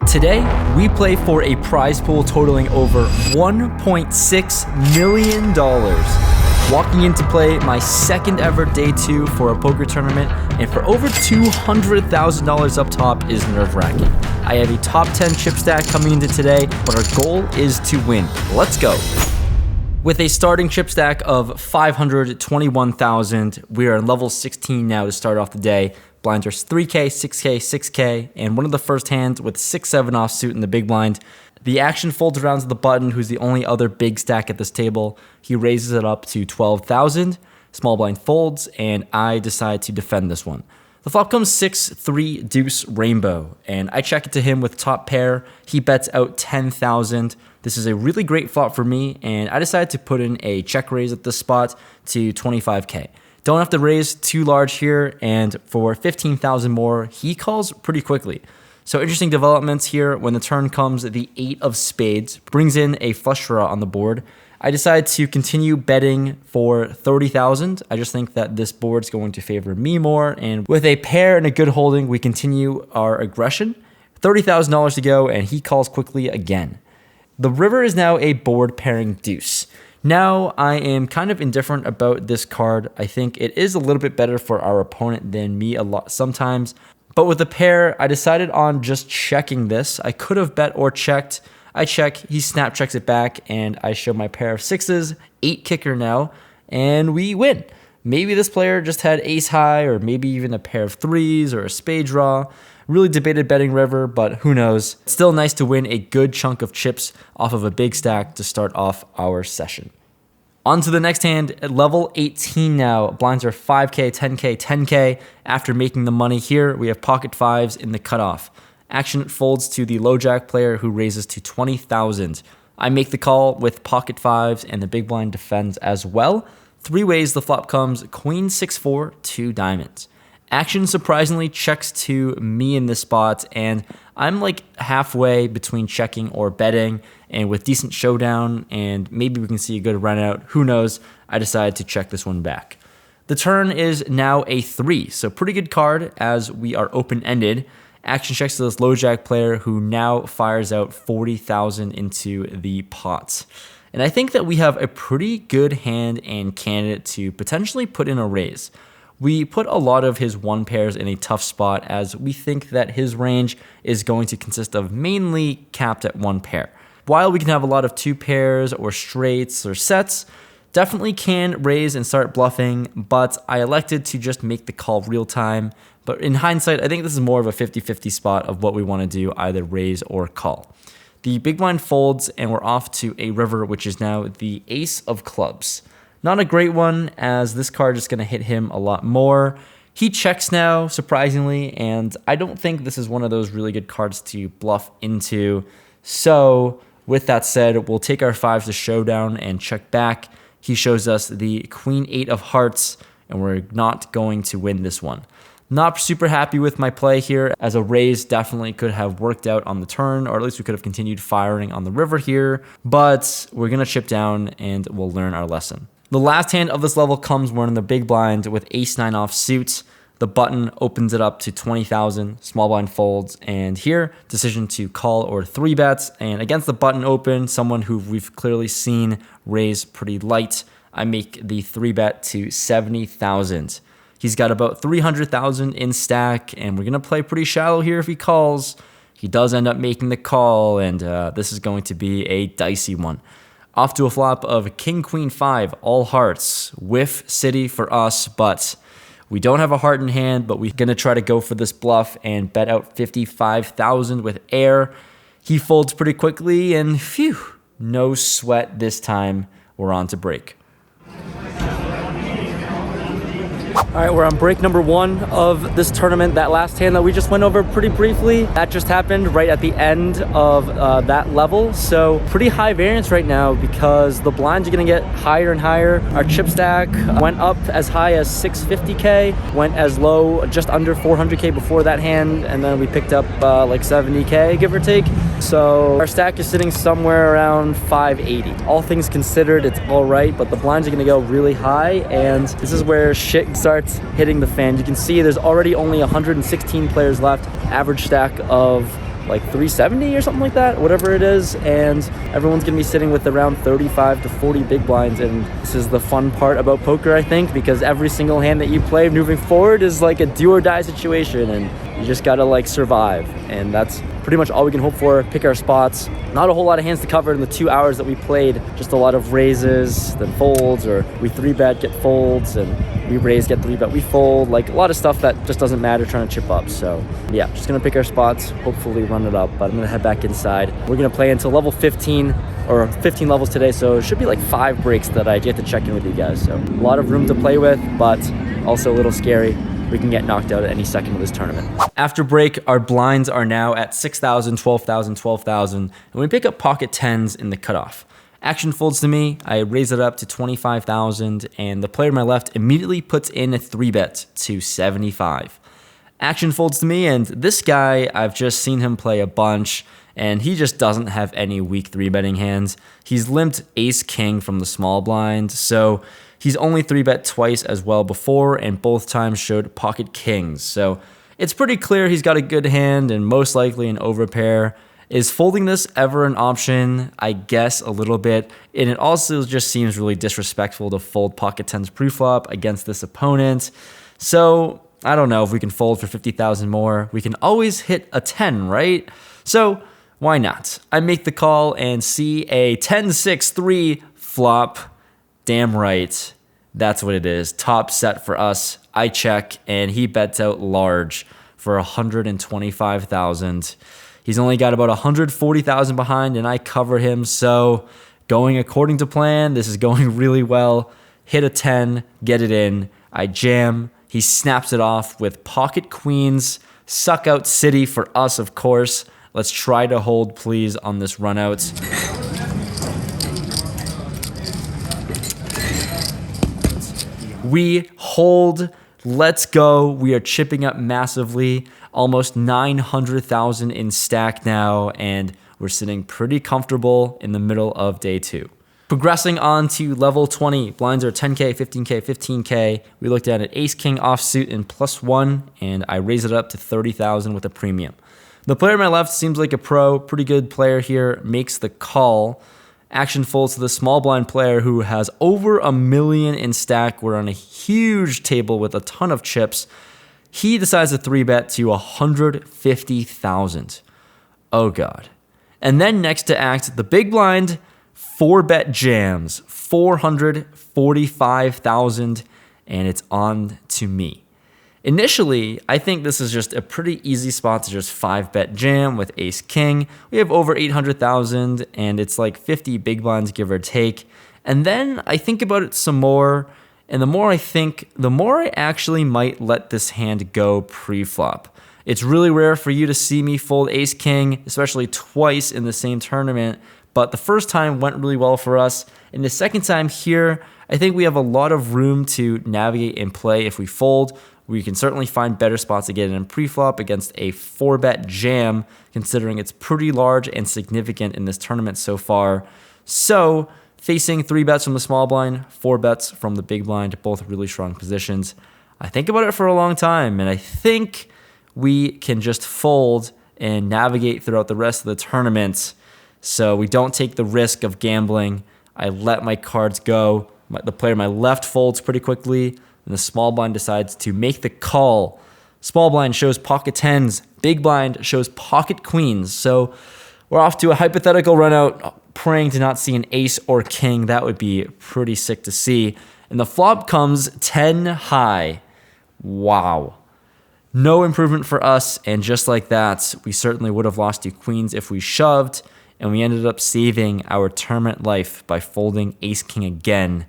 Today, we play for a prize pool totaling over $1.6 million. Walking into play my second ever day 2 for a poker tournament, and for over $200,000 up top is nerve-wracking. I have a top 10 chip stack coming into today, but our goal is to win. Let's go. With a starting chip stack of 521,000, we are level 16 now to start off the day. Blinds are 3K, 6K, 6K, and one of the first hands with 6-7 offsuit in the big blind. The action folds around to the button, who's the only other big stack at this table. He raises it up to 12,000. Small blind folds, and I decide to defend this one. The flop comes 6-3 deuce rainbow, and I check it to him with top pair. He bets out 10,000. This is a really great flop for me, and I decided to put in a check raise at this spot to 25K. Don't have to raise too large here, and for 15,000 more, he calls pretty quickly. So interesting developments here. When the turn comes, the 8 of spades brings in a flush draw on the board. I decided to continue betting for 30,000. I just think that this board's going to favor me more, and with a pair and a good holding, we continue our aggression. $30,000 to go, and he calls quickly again. The river is now a board pairing deuce. Now, I am kind of indifferent about this card. I think it is a little bit better for our opponent than me a lot sometimes. But with the pair, I decided on just checking this. I could have bet or checked. I check, he snap checks it back, and I show my pair of 6s, 8 kicker now, and we win. Maybe this player just had ace high, or maybe even a pair of 3s or a spade draw. Really debated betting river, but who knows. It's still nice to win a good chunk of chips off of a big stack to start off our session. On to the next hand, at level 18 now. Blinds are 5K, 10K, 10K. After making the money here, we have pocket 5s in the cutoff. Action folds to the low jack player, who raises to 20,000. I make the call with pocket 5s, and the big blind defends as well. 3 ways the flop comes: queen 6-4, 2 diamonds. Action surprisingly checks to me in this spot, and I'm like halfway between checking or betting, and with decent showdown, and maybe we can see a good run out. Who knows? I decided to check this one back. The turn is now a 3, so pretty good card as we are open-ended. Action checks to this low jack player, who now fires out 40,000 into the pot. And I think that we have a pretty good hand and candidate to potentially put in a raise. We put a lot of his 1 pairs in a tough spot, as we think that his range is going to consist of mainly capped at 1 pair. While we can have a lot of 2 pairs or straights or sets, definitely can raise and start bluffing, but I elected to just make the call real time. But in hindsight, I think this is more of a 50-50 spot of what we want to do, either raise or call. The big blind folds, and we're off to a river, which is now the ace of clubs. Not a great one, as this card is going to hit him a lot more. He checks now, surprisingly, and I don't think this is one of those really good cards to bluff into. So, with that said, we'll take our 5s to showdown and check back. He shows us the queen 8 of hearts, and we're not going to win this one. Not super happy with my play here, as a raise definitely could have worked out on the turn, or at least we could have continued firing on the river here, but we're going to chip down and we'll learn our lesson. The last hand of this level comes when in the big blind with ace-9 offsuit. The button opens it up to 20,000, small blind folds, and here, decision to call or 3 bets. And against the button open, someone who we've clearly seen raise pretty light, I make the 3 bet to 70,000. He's got about 300,000 in stack, and we're going to play pretty shallow here if he calls. He does end up making the call, and this is going to be a dicey one. Off to a flop of king, queen, 5, all hearts. Whiff city for us, but we don't have a heart in hand, but we're going to try to go for this bluff and bet out 55,000 with air. He folds pretty quickly, and phew, no sweat this time. We're on to break. All right, we're on break number 1 of this tournament. That last hand that we just went over pretty briefly, that just happened right at the end of that level. So pretty high variance right now, because the blinds are gonna get higher and higher. Our chip stack went up as high as 650K, went as low just under 400K before that hand, and then we picked up like 70K, give or take. So our stack is sitting somewhere around 580. All things considered, it's all right, but the blinds are gonna go really high, and this is where shit starts hitting the fan. You can see there's already only 116 players left, average stack of like 370 or something like that, whatever it is, and everyone's gonna be sitting with around 35 to 40 big blinds. And this is the fun part about poker, I think, because every single hand that you play moving forward is like a do or die situation, and you just gotta like survive. And that's pretty much all we can hope for. Pick our spots. Not a whole lot of hands to cover in the 2 hours that we played. Just a lot of raises, then folds, or we 3-bet, get folds, and we raise, get 3-bet, we fold. Like a lot of stuff that just doesn't matter trying to chip up. So yeah, just gonna pick our spots, hopefully run it up. But I'm gonna head back inside. We're gonna play until level 15 or 15 levels today. So it should be like 5 breaks that I get to check in with you guys. So a lot of room to play with, but also a little scary. We can get knocked out at any second of this tournament. After break, our blinds are now at 6,000, 12,000, 12,000, and we pick up pocket 10s in the cutoff. Action folds to me, I raise it up to 25,000, and the player to my left immediately puts in a 3-bet to 75. Action folds to me, and this guy, I've just seen him play a bunch, and he just doesn't have any weak 3-betting hands. He's limped ace-king from the small blind, so he's only 3-bet twice as well before, and both times showed pocket kings. So it's pretty clear he's got a good hand and most likely an overpair. Is folding this ever an option? I guess a little bit. And it also just seems really disrespectful to fold pocket 10s preflop against this opponent. So I don't know if we can fold for 50,000 more. We can always hit a 10, right? So why not? I make the call and see a 10-6-3 flop. Damn right. That's what it is. Top set for us. I check, and he bets out large for 125,000. He's only got about 140,000 behind, and I cover him. So going according to plan, this is going really well. Hit a 10, get it in. I jam. He snaps it off with pocket queens. Suck out city for us, of course. Let's try to hold, please, on this run out. We hold. Let's go. We are chipping up massively. Almost 900,000 in stack now, and we're sitting pretty comfortable in the middle of day 2. Progressing on to level 20. Blinds are 10K, 15K, 15K. We looked at an ace-king offsuit in +1, and I raise it up to 30,000 with a premium. The player on my left seems like a pro, pretty good player here, makes the call. Action folds to the small blind player who has over 1 million in stack. We're on a huge table with a ton of chips. He decides to 3-bet to 150,000. Oh God. And then next to act, the big blind 4-bet jams 445,000, and it's on to me. Initially, I think this is just a pretty easy spot to just 5-bet jam with ace king. We have over 800,000, and it's like 50 big blinds, give or take. And then I think about it some more, and the more I think, the more I actually might let this hand go pre-flop. It's really rare for you to see me fold ace king, especially twice in the same tournament, but the first time went really well for us. And the second time here, I think we have a lot of room to navigate and play if we fold. We can certainly find better spots to get in pre-flop against a 4-bet jam, considering it's pretty large and significant in this tournament so far. So facing 3 bets from the small blind, 4 bets from the big blind, both really strong positions. I think about it for a long time, and I think we can just fold and navigate throughout the rest of the tournament. So we don't take the risk of gambling. I let my cards go. The player on my left folds pretty quickly, and the small blind decides to make the call. Small blind shows pocket 10s. Big blind shows pocket queens. So we're off to a hypothetical run out, praying to not see an ace or king. That would be pretty sick to see. And the flop comes 10 high. Wow. No improvement for us. And just like that, we certainly would have lost to queens if we shoved. And we ended up saving our tournament life by folding ace king again.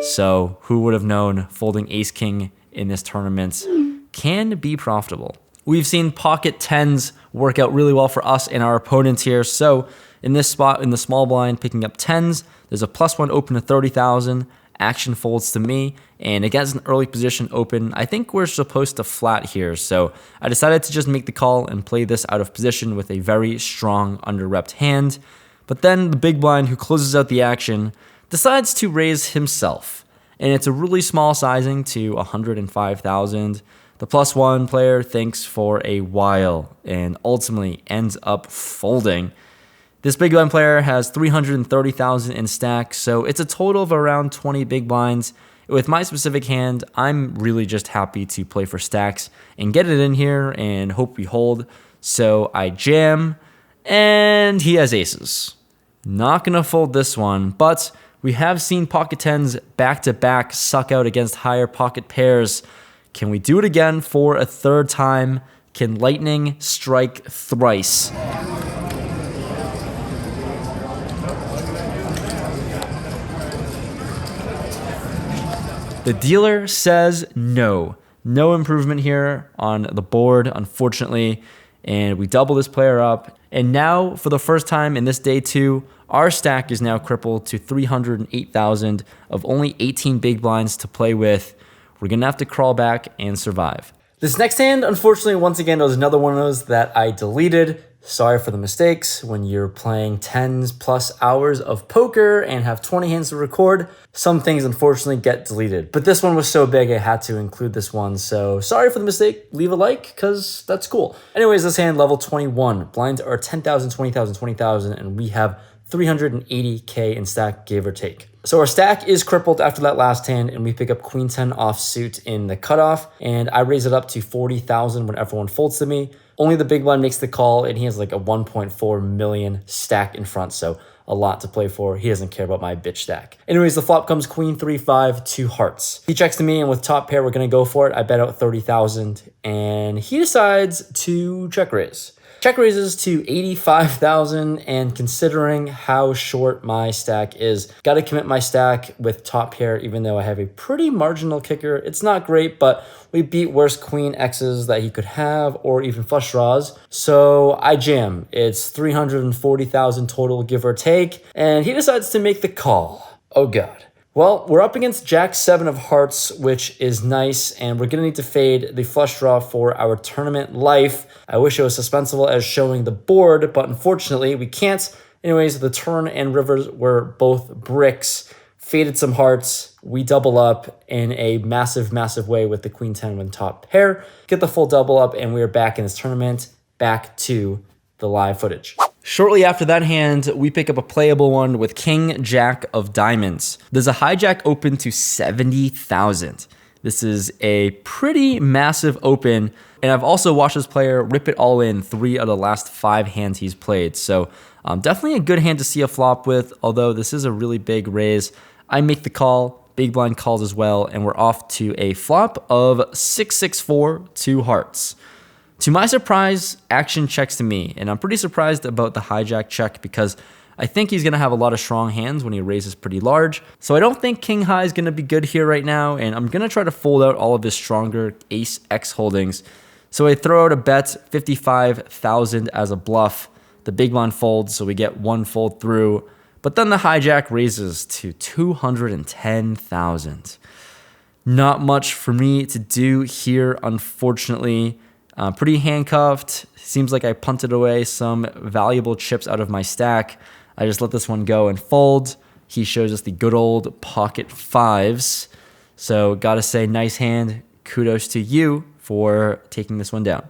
So who would have known folding ace king in this tournament can be profitable. We've seen pocket 10s work out really well for us and our opponents here. So in this spot in the small blind, picking up 10s, there's a +1 open to 30,000. Action folds to me, and against an early position open, I think we're supposed to flat here. So I decided to just make the call and play this out of position with a very strong under-repped hand. But then the big blind, who closes out the action, decides to raise himself. And it's a really small sizing to 105,000. The +1 player thinks for a while and ultimately ends up folding. This big blind player has 330,000 in stack, so it's a total of around 20 big blinds. With my specific hand, I'm really just happy to play for stacks and get it in here and hope we hold. So I jam, and he has aces. Not gonna fold this one, but we have seen pocket tens back-to-back suck out against higher pocket pairs. Can we do it again for a third time? Can lightning strike thrice? The dealer says no. No improvement here on the board, unfortunately. And we double this player up. And now, for the first time in this day 2, our stack is now crippled to 308,000 of only 18 big blinds to play with. We're gonna have to crawl back and survive. This next hand, unfortunately, once again, was another one of those that I deleted. Sorry for the mistakes. When you're playing 10+ hours of poker and have 20 hands to record, some things unfortunately get deleted. But this one was so big I had to include this one. So sorry for the mistake. Leave a like because that's cool. Anyways, this hand, level 21. Blinds are 10,000, 20,000, 20,000, and we have 380K in stack, give or take. So our stack is crippled after that last hand, and we pick up queen 10 offsuit in the cutoff, and I raise it up to 40,000 when everyone folds to me. Only the big blind makes the call, and he has like a 1.4 million stack in front, so a lot to play for. He doesn't care about my bitch stack. Anyways, the flop comes queen 3-5, 2 hearts. He checks to me, and with top pair, we're gonna go for it. I bet out 30,000, and he decides to check raise. Check raises to 85,000, and considering how short my stack is, gotta commit my stack with top pair, even though I have a pretty marginal kicker. It's not great, but we beat worse queen X's that he could have, or even flush draws. So I jam. It's 340,000 total, give or take, and he decides to make the call. Oh God. Well, we're up against Jack 7 of hearts, which is nice, and we're gonna need to fade the flush draw for our tournament life. I wish it was suspenseful as showing the board, but unfortunately we can't. Anyways, the turn and rivers were both bricks. Faded some hearts. We double up in a massive, massive way with the queen 10 with top pair. Get the full double up, and we are back in this tournament, back to the live footage. Shortly after that hand, we pick up a playable one with King Jack of diamonds. There's a hijack open to 70,000. This is a pretty massive open, and I've also watched this player rip it all in 3 out of the last 5 hands he's played. So definitely a good hand to see a flop with, although this is a really big raise. I make the call, big blind calls as well, and we're off to a flop of 6-6-4, 2 hearts. To my surprise, action checks to me, and I'm pretty surprised about the hijack check because I think he's going to have a lot of strong hands when he raises pretty large. So I don't think king high is going to be good here right now, and I'm going to try to fold out all of his stronger ace X holdings. So I throw out a bet, 55,000 as a bluff. The big blind folds, so we get 1 fold through, but then the hijack raises to 210,000. Not much for me to do here, unfortunately. Pretty handcuffed. Seems like I punted away some valuable chips out of my stack. I just let this one go and fold. He shows us the good old pocket 5s. So gotta say, nice hand. Kudos to you for taking this one down.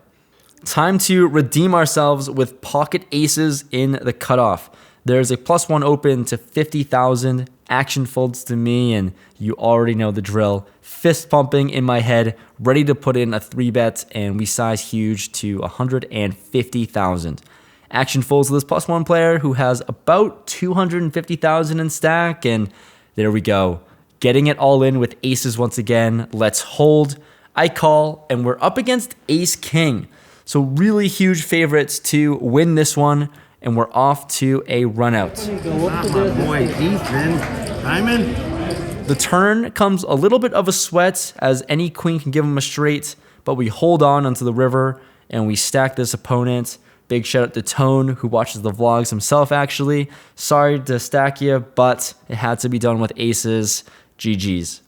Time to redeem ourselves with pocket aces in the cutoff. There's a +1 open to 50,000. Action folds to me, and you already know the drill. Fist pumping in my head, ready to put in a 3-bet, and we size huge to 150,000. Action folds to this +1 player who has about 250,000 in stack, and there we go. Getting it all in with aces once again. Let's hold. I call, and we're up against ace king. So really huge favorites to win this one, and we're off to a run out. The turn comes a little bit of a sweat, as any queen can give him a straight, but we hold on onto the river and we stack this opponent. Big shout out to Tone, who watches the vlogs himself actually. Sorry to stack you, but it had to be done with aces. GG's.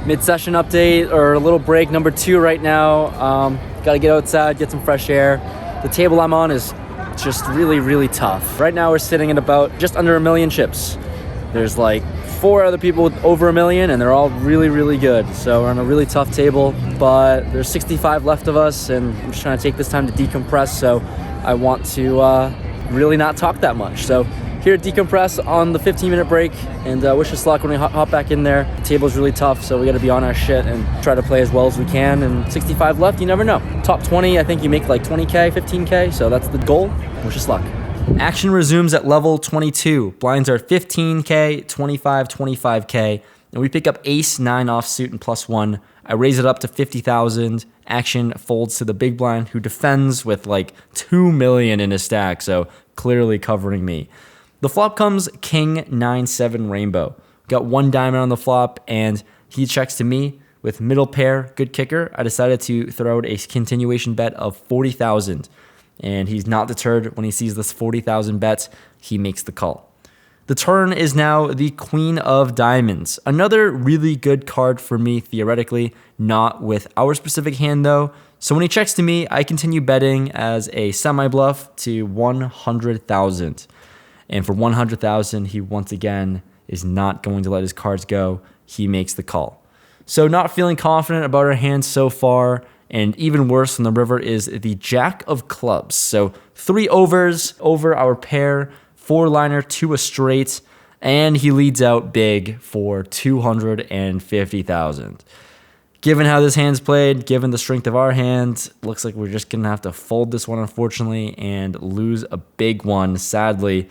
Mid-session update, or a little break, number 2 right now. Gotta get outside, get some fresh air. The table I'm on is just really, really tough. Right now we're sitting at about just under 1 million chips. There's like 4 other people with over $1 million, and they're all really good. So we're on a really tough table, but there's 65 left of us, and I'm just trying to take this time to decompress. So I want to really not talk that much. So here to decompress on the 15-minute break, and wish us luck when we hop back in there. The table's really tough, so we got to be on our shit and try to play as well as we can. And 65 left, you never know. Top 20, I think you make like 20K, 15K, so that's the goal. Wish us luck. Action resumes at level 22. Blinds are 15K, 25, 25K, and we pick up ace 9 offsuit and +1. I raise it up to 50,000. Action folds to the big blind, who defends with like 2 million in his stack, so clearly covering me. The flop comes king 9-7 rainbow. Got 1 diamond on the flop, and he checks to me with middle pair, good kicker. I decided to throw out a continuation bet of 40,000. And he's not deterred when he sees this 40,000 bet. He makes the call. The turn is now the queen of diamonds. Another really good card for me, theoretically, not with our specific hand though. So when he checks to me, I continue betting as a semi-bluff to 100,000. And for 100,000, he once again is not going to let his cards go. He makes the call. So not feeling confident about our hand so far. And even worse on the river is the jack of clubs. So 3 overs over our pair, 4-liner to a straight, and he leads out big for 250,000. Given how this hand's played, given the strength of our hand, looks like we're just gonna have to fold this one, unfortunately, and lose a big one, sadly.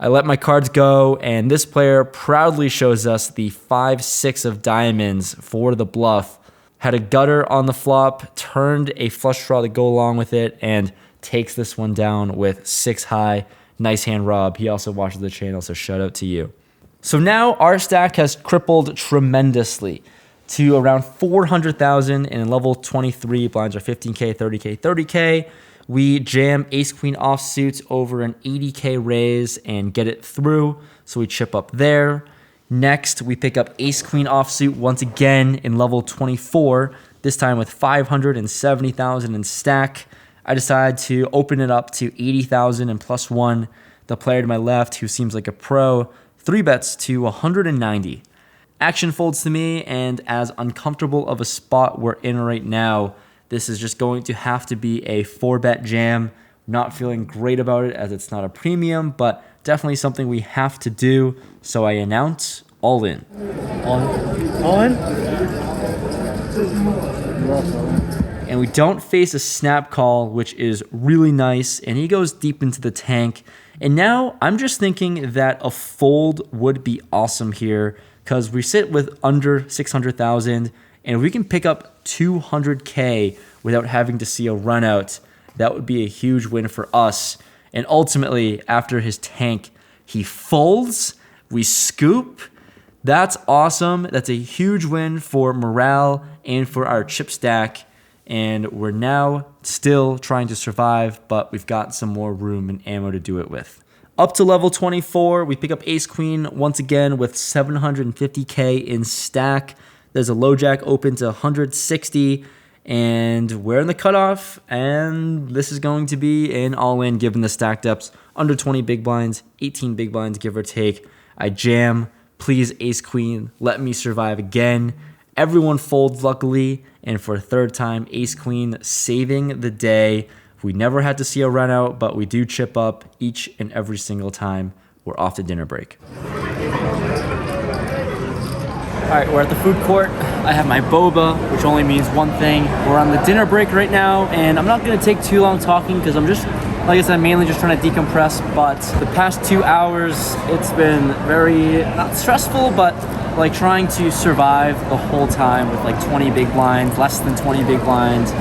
I let my cards go, and this player proudly shows us the 5-6 of diamonds for the bluff. Had a gutter on the flop, turned a flush draw to go along with it, and takes this one down with 6 high. Nice hand, Rob. He also watches the channel, so shout out to you. So now our stack has crippled tremendously to around 400,000, and in level 23, blinds are 15K, 30K, 30K. We jam ace-queen offsuit over an 80K raise and get it through, so we chip up there. Next, we pick up ace-queen offsuit once again in level 24, this time with 570,000 in stack. I decide to open it up to 80,000 and +1. The player to my left, who seems like a pro, 3 bets to 190. Action folds to me, and as uncomfortable of a spot we're in right now, this is just going to have to be a 4-bet jam. Not feeling great about it as it's not a premium, but definitely something we have to do. So I announce all in. All in? And we don't face a snap call, which is really nice. And he goes deep into the tank. And now I'm just thinking that a fold would be awesome here, because we sit with under 600,000. And if we can pick up 200K without having to see a run out, that would be a huge win for us. And ultimately, after his tank, he folds, we scoop. That's awesome. That's a huge win for morale and for our chip stack. And we're now still trying to survive, but we've got some more room and ammo to do it with. Up to level 24, we pick up ace-queen once again with 750K in stack. There's a low jack open to 160, and we're in the cutoff, and this is going to be an all-in given the stack depths. Under 20 big blinds, 18 big blinds, give or take. I jam. Please, ace-queen, let me survive again. Everyone folds, luckily, and for a third time, ace-queen saving the day. We never had to see a run out, but we do chip up each and every single time. We're off to dinner break. All right, we're at the food court. I have my boba, which only means one thing. We're on the dinner break right now, and I'm not gonna take too long talking because I'm just, like I said, mainly just trying to decompress. But the past 2 hours, it's been very, not stressful, but like trying to survive the whole time with like 20 big blinds, less than 20 big blinds.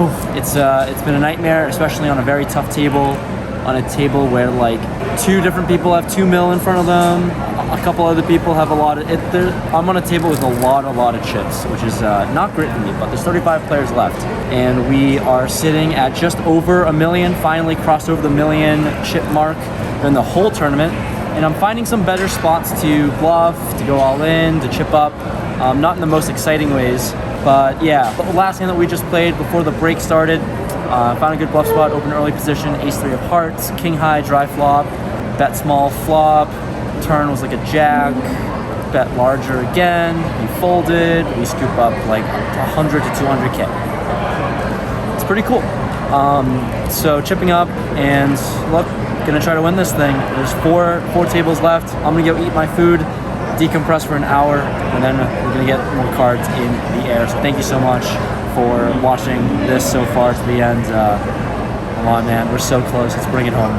Oof, it's been a nightmare, especially on a very tough table, on a table where like 2 different people have 2 mil in front of them. A couple other people have a lot of it. I'm on a table with a lot of chips, which is not great for me, but there's 35 players left. And we are sitting at just over 1 million, finally crossed over the 1 million chip mark in the whole tournament. And I'm finding some better spots to bluff, to go all in, to chip up. Not in the most exciting ways, but yeah. But the last hand that we just played before the break started, found a good bluff spot, open early position, ace-3 of hearts, king high, dry flop, bet small flop, turn was like a jack, bet larger again. He folded. We scoop up like 100 to 200K. It's pretty cool. So chipping up, and look, gonna try to win this thing. There's four tables left. I'm gonna go eat my food, decompress for an hour, and then we're gonna get more cards in the air. So thank you so much for watching this so far to the end. Come on, man, we're so close. Let's bring it home.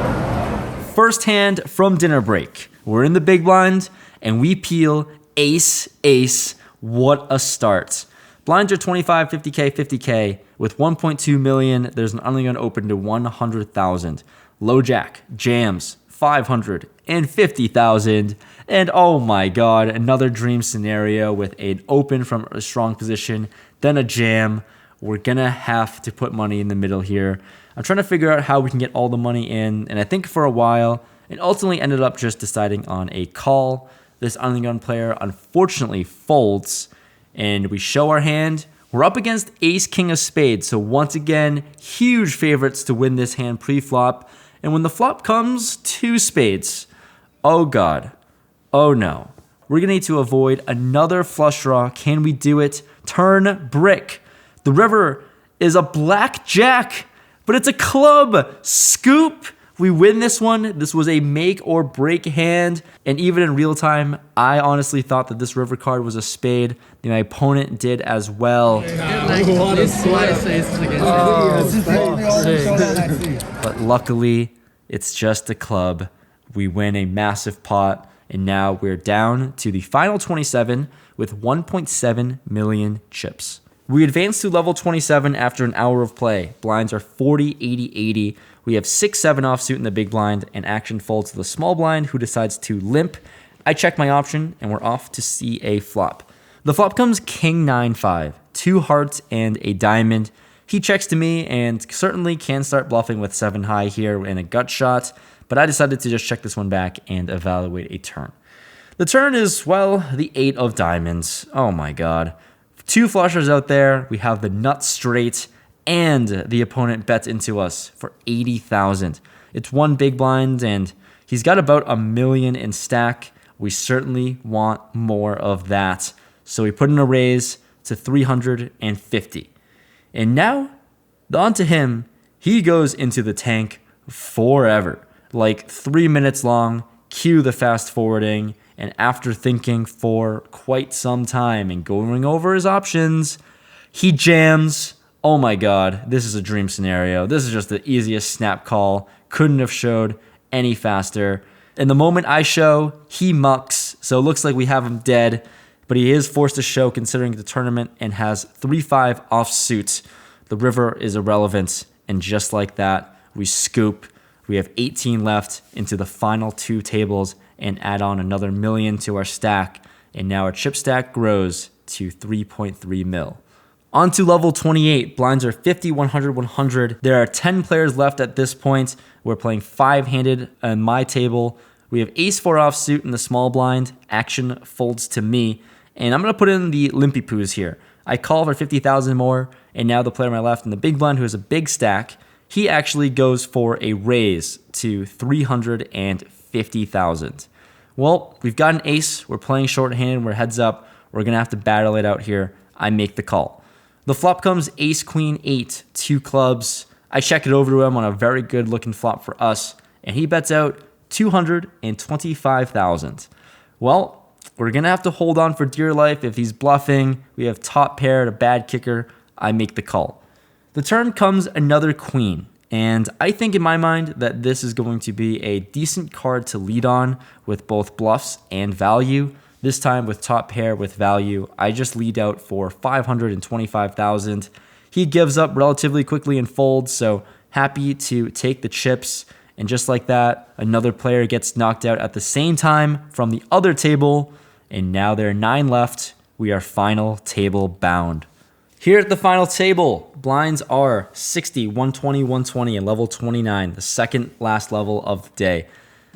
First hand from dinner break. We're in the big blind, and we peel ace, ace. What a start. Blinds are 25, 50K, 50K. With 1.2 million, there's an only gun open to 100,000. Low jack, jams, 550,000. And oh my God, another dream scenario with an open from a strong position, then a jam. We're gonna have to put money in the middle here. I'm trying to figure out how we can get all the money in, and I think for a while, it ultimately ended up just deciding on a call. This undergun player unfortunately folds, and we show our hand. We're up against ace king of spades, so once again, huge favorites to win this hand pre-flop. And when the flop comes, two spades. Oh God, oh no. We're gonna need to avoid another flush draw. Can we do it? Turn brick. The river is a black jack, but it's a club. Scoop. We win this one. This was a make or break hand. And even in real time, I honestly thought that this river card was a spade. My opponent did as well. But luckily, it's just a club. We win a massive pot. And now we're down to the final 27 with 1.7 million chips. We advance to level 27 after an hour of play. Blinds are 40, 80, 80. We have 6-7 offsuit in the big blind, and action folds to the small blind, who decides to limp. I check my option, and we're off to see a flop. The flop comes king 9-5, 2 hearts and a diamond. He checks to me, and certainly can start bluffing with 7 high here in a gut shot, but I decided to just check this one back and evaluate a turn. The turn is, well, the 8 of diamonds. Oh my God. 2 flushers out there. We have the nut straight, and the opponent bets into us for 80,000. It's one big blind, and he's got about $1 million in stack. We certainly want more of that. So we put in a raise to 350. And now, on to him. He goes into the tank forever. Like 3 minutes long. Cue the fast forwarding. And after thinking for quite some time and going over his options, he jams. Oh my God, this is a dream scenario. This is just the easiest snap call. Couldn't have showed any faster. And the moment I show, he mucks. So it looks like we have him dead, but he is forced to show considering the tournament and has 3-5 offsuit. The river is irrelevant. And just like that, we scoop. We have 18 left into the final 2 tables and add on another $1 million to our stack. And now our chip stack grows to 3.3 mil. On to level 28. Blinds are 50, 100, 100. There are 10 players left at this point. We're playing 5-handed on my table. We have ace-4 offsuit in the small blind. Action folds to me. And I'm going to put in the limpy poos here. I call for 50,000 more. And now the player on my left in the big blind, who has a big stack, he actually goes for a raise to 350,000. Well, we've got an ace. We're playing shorthanded. We're heads up. We're going to have to battle it out here. I make the call. The flop comes ace, queen, 8, 2 clubs. I check it over to him on a very good looking flop for us, and he bets out 225,000. Well, we're going to have to hold on for dear life. If he's bluffing, we have top pair, a bad kicker. I make the call. The turn comes another queen, and I think in my mind that this is going to be a decent card to lead on with both bluffs and value. This time with top pair with value, I just lead out for 525,000. He gives up relatively quickly and folds, so happy to take the chips. And just like that, another player gets knocked out at the same time from the other table. And now there are 9 left. We are final table bound. Here at the final table, blinds are 60, 120, 120, and level 29, the second last level of the day.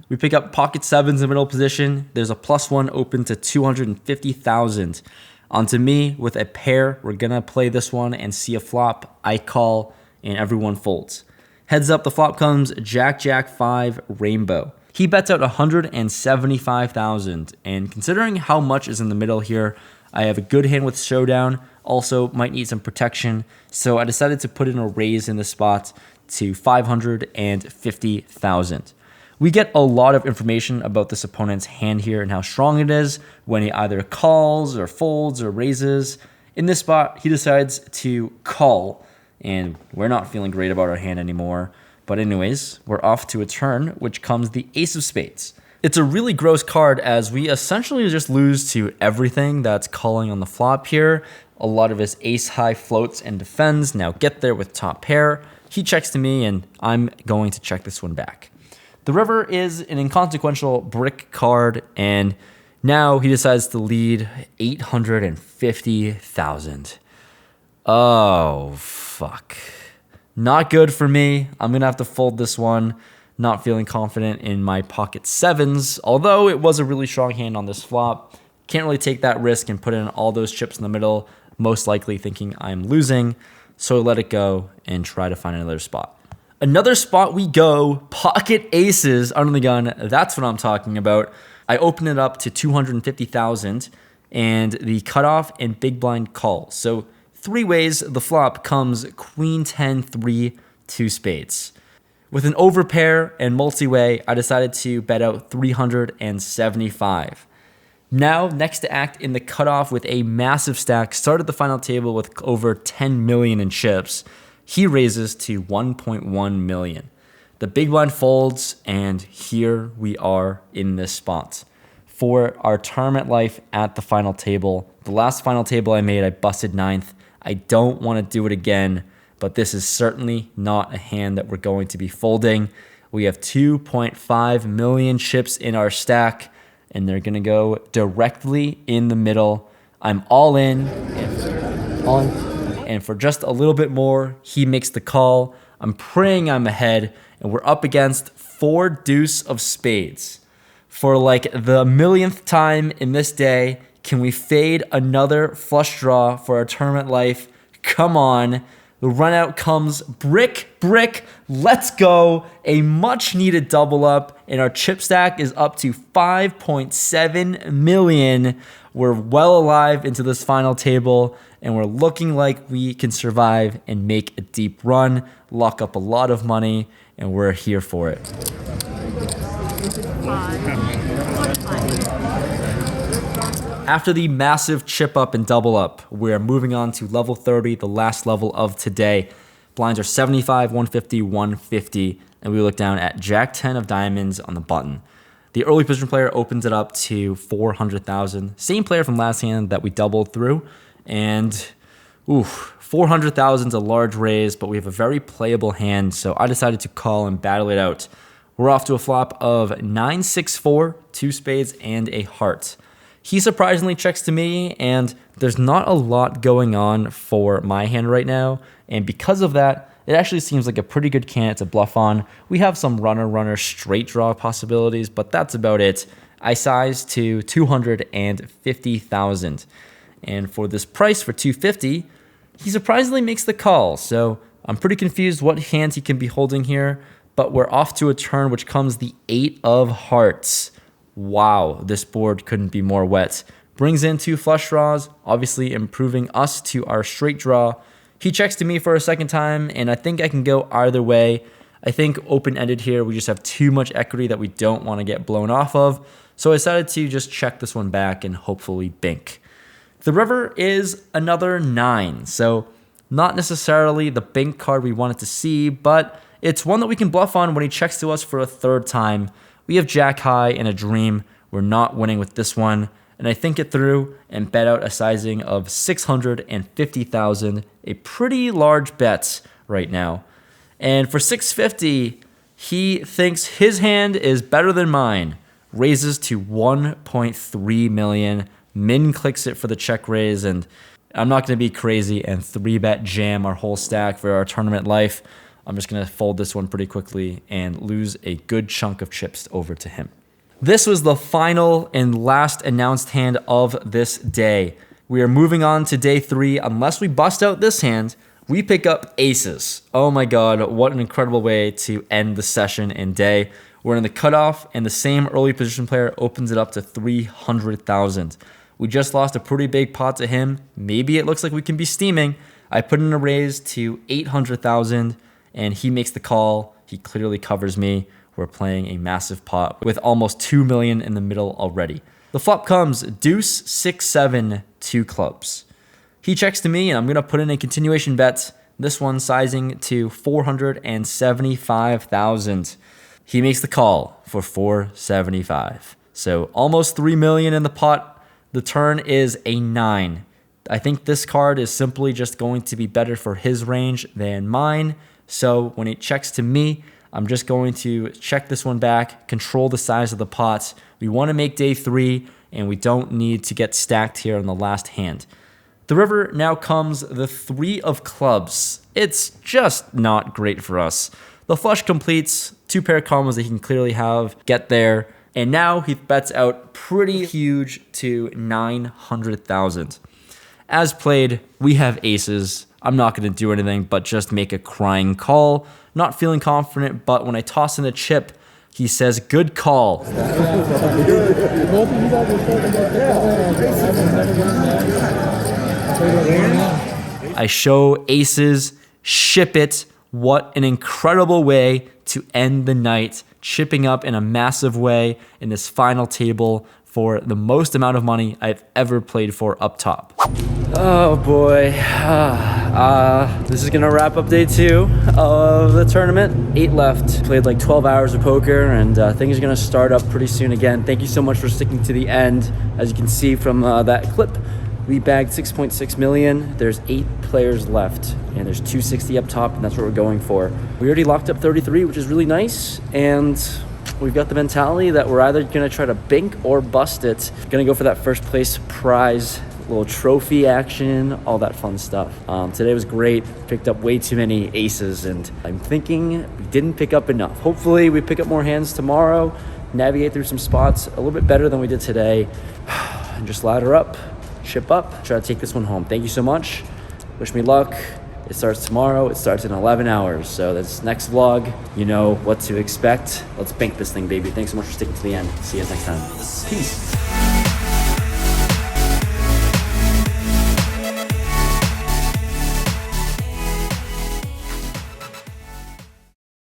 We pick up pocket 7s in the middle position. There's a +1 open to 250,000. Onto me with a pair. We're going to play this one and see a flop. I call and everyone folds. Heads up, the flop comes Jack, Jack, 5, rainbow. He bets out 175,000, and considering how much is in the middle here, I have a good hand with showdown, also might need some protection, so I decided to put in a raise in the spot to 550,000. We get a lot of information about this opponent's hand here and how strong it is when he either calls or folds or raises. In this spot, he decides to call, and we're not feeling great about our hand anymore. But anyways, we're off to a turn, which comes the ace of spades. It's a really gross card as we essentially just lose to everything that's calling on the flop here. A lot of his ace high floats and defends, now get there with top pair. He checks to me and I'm going to check this one back. The river is an inconsequential brick card, and now he decides to lead 850,000. Oh, fuck. Not good for me. I'm going to have to fold this one. Not feeling confident in my pocket sevens, although it was a really strong hand on this flop. Can't really take that risk and put in all those chips in the middle, most likely thinking I'm losing. So I let it go and try to find another spot. Another spot we go, pocket aces under the gun. That's what I'm talking about. I open it up to 250,000 and the cutoff and big blind call. So three ways the flop comes queen 10, 3, 2 spades. With an overpair and multi-way, I decided to bet out 375. Now, next to act in the cutoff with a massive stack, started the final table with over 10 million in chips. He raises to 1.1 million. The big blind folds, and here we are in this spot. For our tournament life at the final table, the last final table I made, I busted ninth. I don't want to do it again, but this is certainly not a hand that we're going to be folding. We have 2.5 million chips in our stack, and they're going to go directly in the middle. I'm all in, and for just a little bit more, he makes the call. I'm praying I'm ahead, and we're up against 4 deuce of spades. For like the millionth time in this day, can we fade another flush draw for our tournament life? Come on. The run out comes brick, let's go. A much needed double up, and our chip stack is up to 5.7 million. We're well alive into this final table, and we're looking like we can survive and make a deep run, lock up a lot of money, and we're here for it. After the massive chip up and double up, we're moving on to level 30, the last level of today. Blinds are 75, 150, 150, and we look down at Jack 10 of diamonds on the button. The early position player opens it up to 400,000. Same player from last hand that we doubled through, and 400,000 is a large raise, but we have a very playable hand, so I decided to call and battle it out. We're off to a flop of 9-6-4, 2 spades, and a heart. He surprisingly checks to me, and there's not a lot going on for my hand right now. And because of that, it actually seems like a pretty good candidate to bluff on. We have some runner straight draw possibilities, but that's about it. I size to 250,000. And for this price for 250, he surprisingly makes the call. So I'm pretty confused what hands he can be holding here, but we're off to a turn which comes the 8 of hearts. Wow, this board couldn't be more wet. Brings in 2 flush draws, obviously improving us to our straight draw. He checks to me for a second time, and I think I can go either way. I think open-ended here, we just have too much equity that we don't want to get blown off of. So I decided to just check this one back and hopefully bink. The river is another 9, so not necessarily the bink card we wanted to see, but it's one that we can bluff on when he checks to us for a third time. We have Jack high and a dream. We're not winning with this one. And I think it through and bet out a sizing of 650,000, a pretty large bet right now. And for 650, he thinks his hand is better than mine. Raises to 1.3 million. Min clicks it for the check raise, and I'm not going to be crazy and 3-bet jam our whole stack for our tournament life. I'm just going to fold this one pretty quickly and lose a good chunk of chips over to him. This was the final and last announced hand of this day. We are moving on to day 3. Unless we bust out this hand, we pick up aces. Oh my god, what an incredible way to end the session and day. We're in the cutoff, and the same early position player opens it up to 300,000. We just lost a pretty big pot to him. Maybe it looks like we can be steaming. I put in a raise to 800,000, and he makes the call. He clearly covers me. We're playing a massive pot with almost 2 million in the middle already. The flop comes deuce, 6-7, 2 clubs. He checks to me, and I'm going to put in a continuation bet. This one sizing to 475,000. He makes the call for 475. So almost 3 million in the pot. The turn is a 9. I think this card is simply just going to be better for his range than mine. So when it checks to me, I'm just going to check this one back, control the size of the pot. We want to make day 3, and we don't need to get stacked here on the last hand. The river now comes the 3 of clubs. It's just not great for us. The flush completes, 2 pair of combos that he can clearly have, get there, and now he bets out pretty huge to 900,000. As played, we have aces. I'm not going to do anything but just make a crying call. Not feeling confident, but when I toss in a chip, he says, good call. I show aces, ship it. What an incredible way to end the night, chipping up in a massive way in this final table for the most amount of money I've ever played for up top. Oh boy, this is gonna wrap up day 2 of the tournament. 8 left, played like 12 hours of poker, and things are gonna start up pretty soon again. Thank you so much for sticking to the end. As you can see from that clip, we bagged 6.6 million. There's 8 players left, and there's 260 up top, and that's what we're going for. We already locked up 33, which is really nice, and we've got the mentality that we're either gonna try to bink or bust it. Gonna go for that first place prize, little trophy action, all that fun stuff. Today was great. Picked up way too many aces, and I'm thinking we didn't pick up enough. Hopefully we pick up more hands tomorrow, navigate through some spots a little bit better than we did today, and just ladder up, chip up, try to take this one home. Thank you so much. Wish me luck. It starts tomorrow. It starts in 11 hours. So this next vlog, you know what to expect. Let's bank this thing, baby. Thanks so much for sticking to the end. See you guys next time. Peace.